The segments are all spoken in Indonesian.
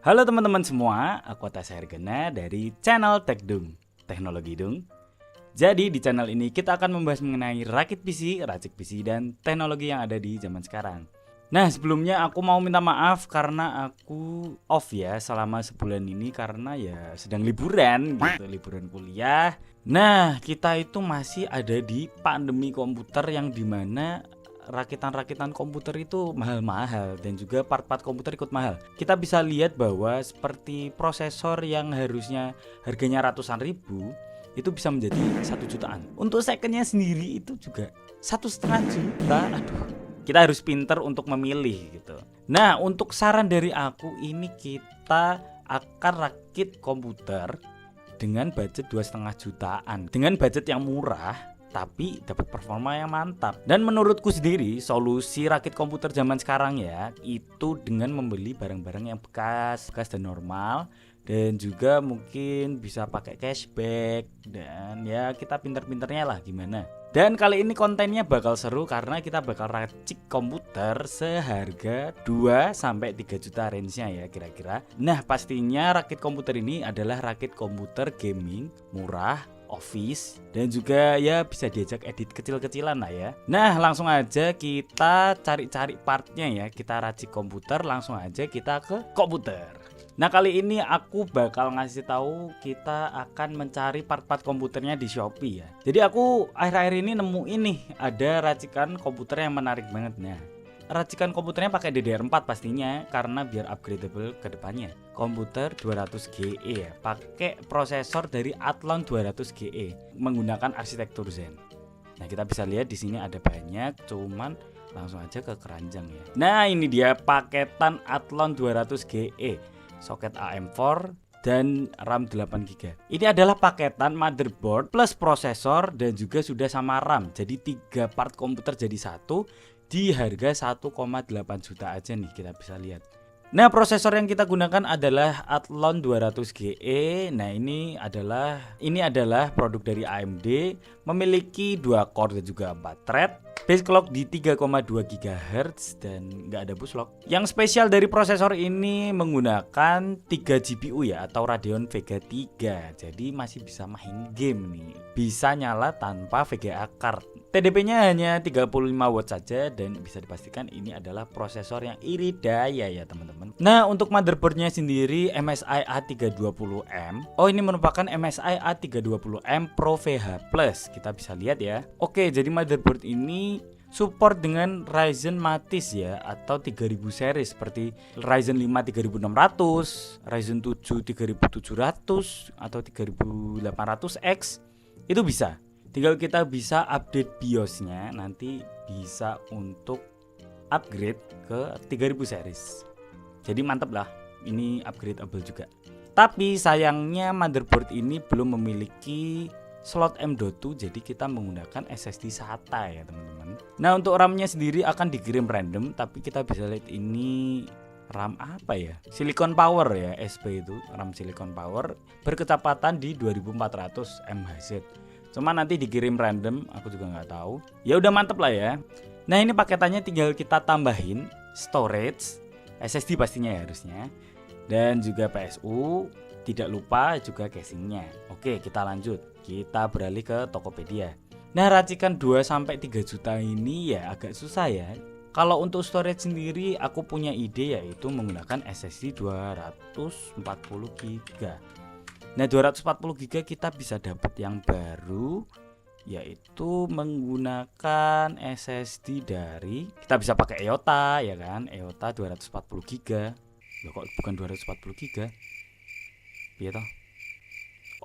Halo teman-teman semua, aku Tasya Hergana dari channel Tekdung, Teknologi Dung. Jadi di channel ini kita akan membahas mengenai rakit PC, racik PC, dan teknologi yang ada di zaman sekarang. Nah sebelumnya aku mau minta maaf karena aku off ya selama sebulan ini karena ya sedang liburan gitu, liburan kuliah. Nah kita itu masih ada di pandemi komputer yang dimana rakitan-rakitan komputer itu mahal-mahal dan juga part-part komputer ikut mahal. Kita bisa lihat bahwa seperti prosesor yang harusnya harganya ratusan ribu itu bisa menjadi 1 jutaan. Untuk secondnya sendiri itu juga 1,5 juta. Aduh, kita harus pinter untuk memilih gitu. Nah, untuk saran dari aku ini kita akan rakit komputer dengan budget 2,5 jutaan. Dengan budget yang murah tapi dapat performa yang mantap. Dan menurutku sendiri solusi rakit komputer zaman sekarang ya itu dengan membeli barang-barang yang bekas dan normal, dan juga mungkin bisa pakai cashback, dan ya kita pinter-pinternya lah gimana. Dan kali ini kontennya bakal seru karena kita bakal racik komputer seharga 2-3 juta range-nya ya kira-kira. Nah pastinya rakit komputer ini adalah rakit komputer gaming murah, office, dan juga ya bisa diajak edit kecil-kecilan lah ya. Nah langsung aja kita cari-cari partnya ya. Kita racik komputer, langsung aja kita ke komputer. Nah kali ini aku bakal ngasih tahu kita akan mencari part-part komputernya di Shopee ya. Jadi aku akhir-akhir ini nemu ini ada racikan komputer yang menarik banget. Nah racikan komputernya pakai DDR4 pastinya karena biar upgradable ke depannya. Komputer 200 GE ya, pakai prosesor dari Athlon 200 GE menggunakan arsitektur Zen. Nah, kita bisa lihat di sini ada banyak, cuman langsung aja ke keranjang ya. Nah, ini dia paketan Athlon 200 GE, soket AM4 dan RAM 8GB. Ini adalah paketan motherboard plus prosesor dan juga sudah sama RAM. Jadi 3 part komputer jadi satu di harga 1,8 juta aja nih, kita bisa lihat. Nah prosesor yang kita gunakan adalah Athlon 200 GE. Nah ini adalah produk dari AMD, memiliki 2 core dan juga 4 thread. Base clock di 3,2 GHz dan nggak ada buslock. Yang spesial dari prosesor ini menggunakan 3 GPU ya, atau Radeon Vega 3. Jadi masih bisa main game nih. Bisa nyala tanpa VGA card. TDP-nya hanya 35 watt saja dan bisa dipastikan ini adalah prosesor yang irit daya ya teman-teman. Nah untuk motherboardnya sendiri MSI A320M. Oh ini merupakan MSI A320M Pro VH Plus. Kita bisa lihat ya. Oke jadi motherboard ini support dengan Ryzen Matis ya, atau 3000 series seperti Ryzen 5 3600, Ryzen 7 3700 atau 3800X itu bisa. Tinggal kita bisa update BIOS-nya, nanti bisa untuk upgrade ke 3000 series. Jadi mantap lah, ini upgradeable juga. Tapi sayangnya motherboard ini belum memiliki slot M.2, jadi kita menggunakan SSD SATA ya teman-teman. Nah untuk RAM-nya sendiri akan dikirim random, tapi kita bisa lihat ini RAM apa ya? Silicon Power ya, SP itu RAM Silicon Power berkecepatan di 2400 MHz. Cuma nanti dikirim random, aku juga nggak tahu. Ya udah mantep lah ya. Nah ini paketannya tinggal kita tambahin storage, SSD pastinya ya harusnya, dan juga PSU. Tidak lupa juga casingnya. Oke kita lanjut. Kita beralih ke Tokopedia. Nah racikan 2-3 juta ini ya agak susah ya. Kalau untuk storage sendiri aku punya ide yaitu menggunakan SSD 240GB. Nah 240GB kita bisa dapat yang baru yaitu menggunakan SSD dari, kita bisa pakai EOTA ya kan, EOTA 240GB. Loh kok bukan 240GB? Iya toh?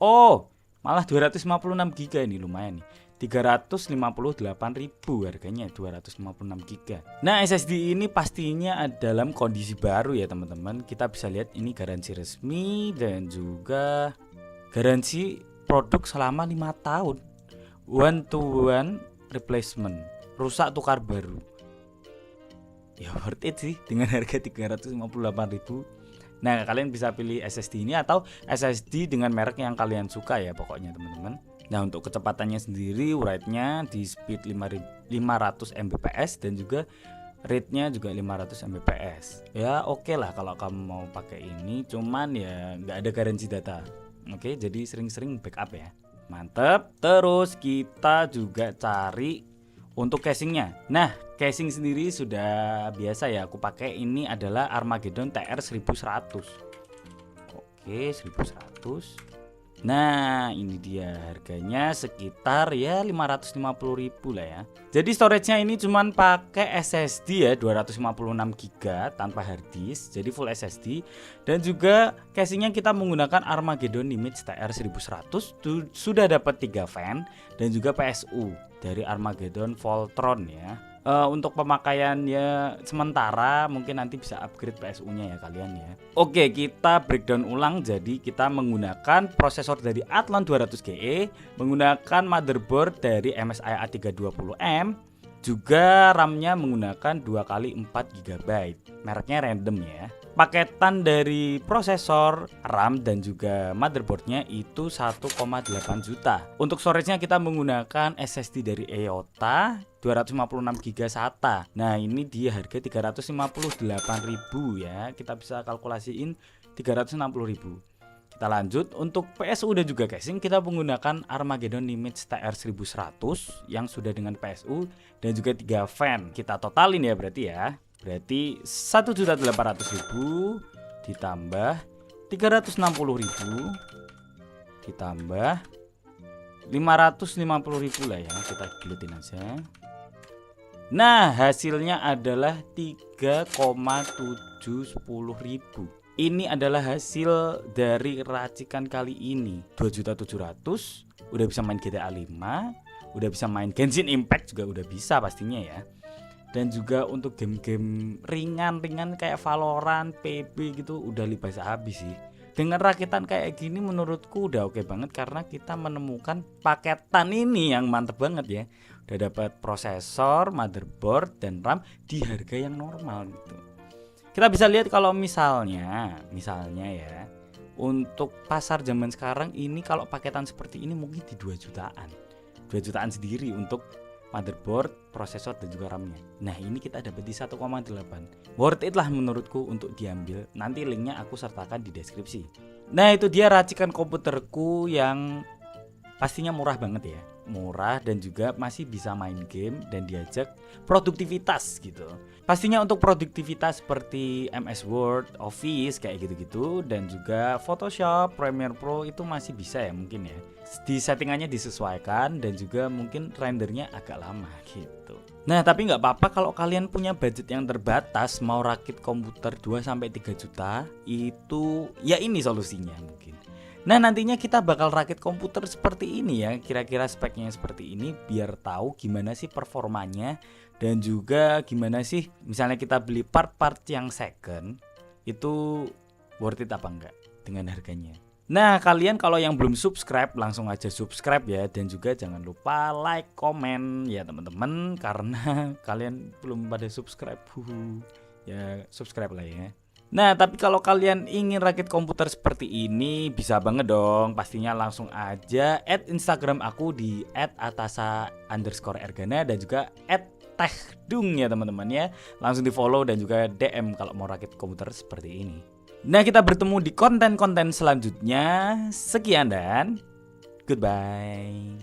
Oh, malah 256GB ini lumayan nih. 358.000 harganya 256GB. Nah SSD ini pastinya dalam kondisi baru ya teman-teman. Kita bisa lihat ini garansi resmi dan juga garansi produk selama 5 tahun. One to one replacement, rusak tukar baru. Ya worth it sih dengan harga 358.000. Nah kalian bisa pilih SSD ini atau SSD dengan merek yang kalian suka ya pokoknya teman-teman. Nah untuk kecepatannya sendiri write-nya di speed 500 Mbps dan juga Rate-nya juga 500 Mbps. Ya oke lah kalau kamu mau pakai ini, cuman ya nggak ada garansi data. Oke, jadi sering-sering backup ya. Mantep. Terus kita juga cari untuk casingnya. Nah, casing sendiri sudah biasa ya aku pakai. Ini adalah Armageddon TR1100. Oke, 1100. Nah, ini dia harganya sekitar ya 550.000 lah ya. Jadi storage-nya ini cuman pakai SSD ya 256 GB tanpa hard disk, jadi full SSD. Dan juga casingnya kita menggunakan Armageddon Image TR1100, sudah dapat 3 fan dan juga PSU dari Armageddon Voltron ya. Untuk pemakaiannya sementara mungkin nanti bisa upgrade PSU-nya ya kalian ya. Oke, kita breakdown ulang. Jadi kita menggunakan prosesor dari Athlon 200 GE, menggunakan motherboard dari MSI A320M, juga RAM-nya menggunakan 2x4 GB. Mereknya random ya. Paketan dari prosesor, RAM dan juga motherboardnya itu 1,8 juta. Untuk storage-nya kita menggunakan SSD dari EOTA 256 GB SATA. Nah, ini di harga 358.000 ya. Kita bisa kalkulasiin 360.000. Kita lanjut, untuk PSU dan juga casing kita menggunakan Armageddon Image TR1100 yang sudah dengan PSU dan juga 3 fan. Kita totalin ya berarti ya. Berarti 1.800.000 ditambah 360.000 ditambah 550.000 lah ya, kita gelutin aja. Nah, hasilnya adalah 3,710.000. Ini adalah hasil dari racikan kali ini. 2.700.000 udah bisa main GTA 5, udah bisa main Genshin Impact juga udah bisa pastinya ya. Dan juga untuk game-game ringan-ringan kayak Valorant, PB gitu udah libas habis sih. Dengan rakitan kayak gini menurutku udah oke banget karena kita menemukan paketan ini yang mantep banget ya. Udah dapat prosesor, motherboard dan RAM di harga yang normal gitu. Kita bisa lihat kalau misalnya ya, untuk pasar zaman sekarang ini kalau paketan seperti ini mungkin di 2 jutaan. 2 jutaan sendiri untuk motherboard, prosesor dan juga RAM-nya. Nah, ini kita dapat di 1,8. Worth it lah menurutku untuk diambil. Nanti linknya aku sertakan di deskripsi. Nah, itu dia racikan komputerku yang pastinya murah banget ya. Murah dan juga masih bisa main game dan diajak produktivitas gitu. Pastinya untuk produktivitas seperti MS Word, Office kayak gitu-gitu dan juga Photoshop, Premiere Pro itu masih bisa ya mungkin ya. Di settingannya disesuaikan dan juga mungkin rendernya agak lama gitu. Nah, tapi nggak apa-apa kalau kalian punya budget yang terbatas, mau rakit komputer 2-3 juta, itu ya ini solusinya mungkin. Nah, nantinya kita bakal rakit komputer seperti ini ya, kira-kira speknya seperti ini biar tahu gimana sih performanya dan juga gimana sih misalnya kita beli part-part yang second itu worth it apa enggak dengan harganya. Nah, kalian kalau yang belum subscribe langsung aja subscribe ya, dan juga jangan lupa like, komen ya teman-teman, karena kalian belum pada subscribe. Ya subscribe lah ya. Nah, tapi kalau kalian ingin rakit komputer seperti ini bisa banget dong. Pastinya langsung aja add Instagram aku di @atasa_ergana dan juga @techdung ya teman-teman ya. Langsung di follow dan juga DM kalau mau rakit komputer seperti ini. Nah, kita bertemu di konten-konten selanjutnya. Sekian dan goodbye.